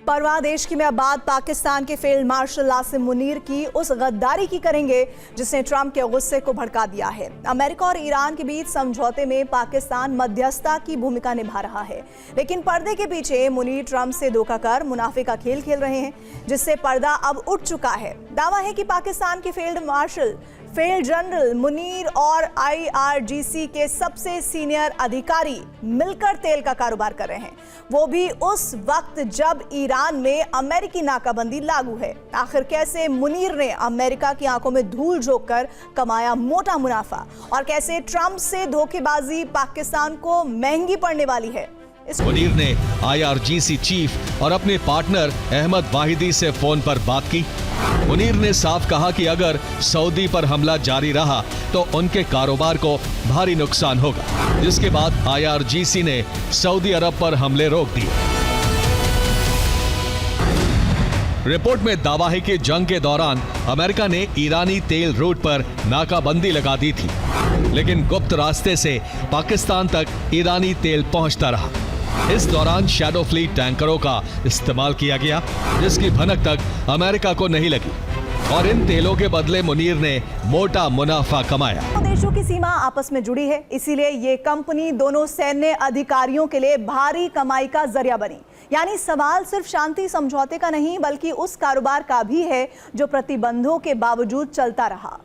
परवाह देश की में बात पाकिस्तान के फील्ड मार्शल आसिम मुनीर की उस गद्दारी की करेंगे जिसने ट्रंप के गुस्से को भड़का दिया है। अमेरिका और ईरान के बीच समझौते में पाकिस्तान मध्यस्थता की भूमिका निभा रहा है, लेकिन पर्दे के पीछे मुनीर ट्रंप से धोखा कर मुनाफे का खेल खेल रहे हैं, जिससे पर्दा अब उठ चुका है। दावा है कि पाकिस्तान के फील्ड जनरल मुनीर और IRGC के सबसे सीनियर अधिकारी मिलकर तेल का कारोबार कर रहे हैं, वो भी उस वक्त जब ईरान में अमेरिकी नाकाबंदी लागू है। आखिर कैसे मुनीर ने अमेरिका की आंखों में धूल झोंककर कमाया मोटा मुनाफा और कैसे ट्रंप से धोखेबाजी पाकिस्तान को महंगी पड़ने वाली है। मुनीर ने IRGC चीफ और अपने पार्टनर अहमद वाहिदी से फोन पर बात की। मुनीर ने साफ कहा कि अगर सऊदी पर हमला जारी रहा तो उनके कारोबार को भारी नुकसान होगा, जिसके बाद IRGC ने सऊदी अरब पर हमले रोक दिए। रिपोर्ट में दावा है कि जंग के दौरान अमेरिका ने ईरानी तेल रूट पर नाकाबंदी लगा दी थी, लेकिन गुप्त रास्ते से पाकिस्तान तक ईरानी तेल पहुंचता रहा। इस दौरान शैडो फ्लीट टैंकरों का इस्तेमाल किया गया, जिसकी भनक तक अमेरिका को नहीं लगी और इन तेलों के बदले मुनीर ने मोटा मुनाफा कमाया। देशों की सीमा आपस में जुड़ी है, इसीलिए ये कंपनी दोनों सैन्य अधिकारियों के लिए भारी कमाई का जरिया बनी। यानी सवाल सिर्फ शांति समझौते का नहीं, बल्कि उस कारोबार का भी है जो प्रतिबंधों के बावजूद चलता रहा।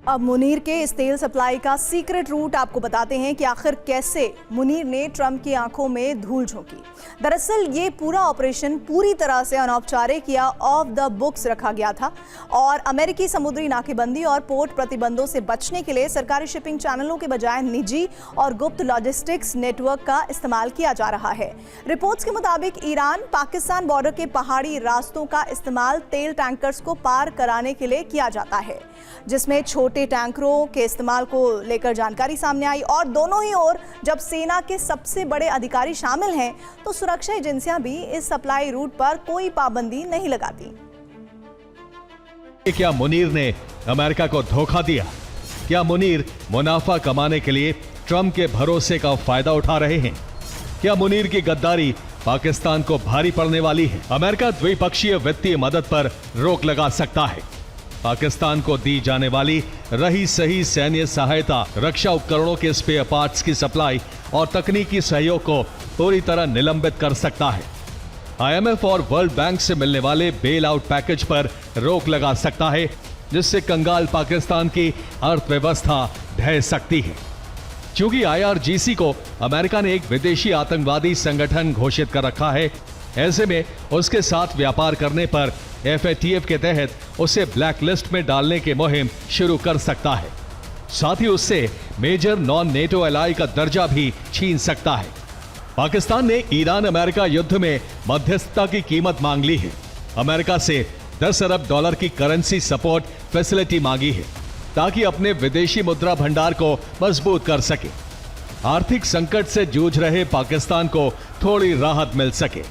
अब मुनीर के इस तेल सप्लाई का सीक्रेट रूट आपको बताते हैं कि आखिर कैसे मुनीर ने ट्रंप की आंखों में धूल झोंकी। दरअसल ये पूरा ऑपरेशन पूरी तरह से अनौपचारिक या ऑफ द बुक्स रखा गया था और अमेरिकी समुद्री नाकेबंदी और पोर्ट प्रतिबंधों से बचने के लिए सरकारी शिपिंग चैनलों के बजाय निजी और गुप्त लॉजिस्टिक्स नेटवर्क का इस्तेमाल किया जा रहा है। रिपोर्ट्स के मुताबिक ईरान पाकिस्तान बॉर्डर के पहाड़ी रास्तों का इस्तेमाल तेल टैंकर्स को पार कराने के लिए किया जाता है, जिसमें छोटे टैंकरों के इस्तेमाल को लेकर जानकारी सामने आई और दोनों ही ओर जब सेना के सबसे बड़े अधिकारी शामिल हैं तो सुरक्षा एजेंसियां भी इस सप्लाई रूट पर कोई पाबंदी नहीं लगाती। क्या मुनीर ने अमेरिका को धोखा दिया? क्या मुनीर मुनाफा कमाने के लिए ट्रंप के भरोसे का फायदा उठा रहे हैं? क्या मुनीर की गद्दारी पाकिस्तान को भारी पड़ने वाली है? अमेरिका द्विपक्षीय वित्तीय मदद पर रोक लगा सकता है। पाकिस्तान को दी जाने वाली रही सही सैन्य सहायता, रक्षा उपकरणों के स्पेयर पार्ट्स की सप्लाई और तकनीकी सहयोग को पूरी तरह निलंबित कर सकता है। IMF और वर्ल्ड बैंक से मिलने वाले बेल आउट पैकेज पर रोक लगा सकता है, जिससे कंगाल पाकिस्तान की अर्थव्यवस्था ढह सकती है। क्योंकि IRGC को अमेरिका ने एक विदेशी आतंकवादी संगठन घोषित कर रखा है, ऐसे में उसके साथ व्यापार करने पर FATF के तहत उसे ब्लैक लिस्ट में डालने की मुहिम शुरू कर सकता है। साथ ही उससे मेजर नॉन नेटो एलाई का दर्जा भी छीन सकता है। पाकिस्तान ने ईरान अमेरिका युद्ध में मध्यस्थता की कीमत मांग ली है। अमेरिका से $10 अरब की करेंसी सपोर्ट फैसिलिटी मांगी है, ताकि अपने विदेशी मुद्रा भंडार को मजबूत कर सके। आर्थिक संकट से जूझ रहे पाकिस्तान को थोड़ी राहत मिल सके।